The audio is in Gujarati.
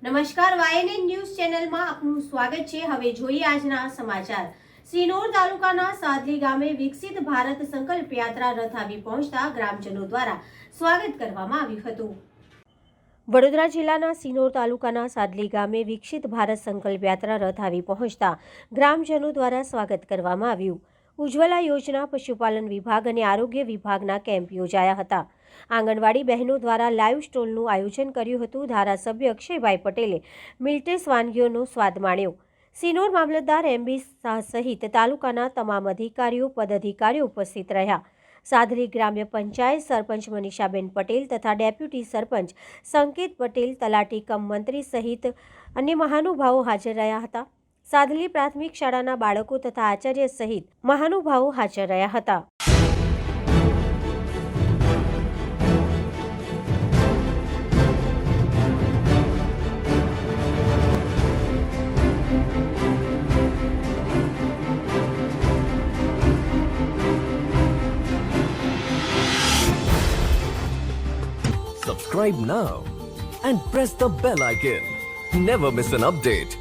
નમસ્કાર, વાયએનએન ન્યૂઝ ચેનલમાં આપનું સ્વાગત છે। હવે જોઈએ આજના સમાચાર। સિનોર તાલુકાના સાદલી ગામે વિકસિત ભારત સંકલ્પ યાત્રા રથ આવી પહોંચતા ગ્રામજનો દ્વારા સ્વાગત કરવામાં આવ્યું હતું। વડોદરા જિલ્લાના સિનોર તાલુકાના સાદલી ગામે વિકસિત ભારત સંકલ્પ યાત્રા રથ આવી પહોંચતા ગ્રામજનો દ્વારા સ્વાગત કરવામાં આવ્યું। ઉજ્જવલા યોજના, પશુપાલન વિભાગ અને આરોગ્ય વિભાગના કેમ્પ યોજાયા હતા। આંગણવાડી બહેનો દ્વારા લાઈવ સ્ટોલનું આયોજન કર્યું હતું। ધારાસભ્ય અક્ષયભાઈ પટેલે મિલ્ટેસ વાનગીઓનો સ્વાદ માણ્યો। સિનોર મામલતદાર એમબી શાહ સહિત તાલુકાના તમામ અધિકારીઓ, પદાધિકારીઓ ઉપસ્થિત રહ્યા। સાદલી ગ્રામ્ય પંચાયત સરપંચ મનીષાબેન પટેલ તથા ડેપ્યુટી સરપંચ સંકેત પટેલ, તલાટી કમ મંત્રી સહિત અન્ય મહાનુભાવો હાજર રહ્યા હતા। સાદલી પ્રાથમિક શાળાના બાળકો તથા આચાર્ય સહિત મહાનુભાવો હાજર રહ્યા હતા। Subscribe now and press the bell icon. Never miss an update.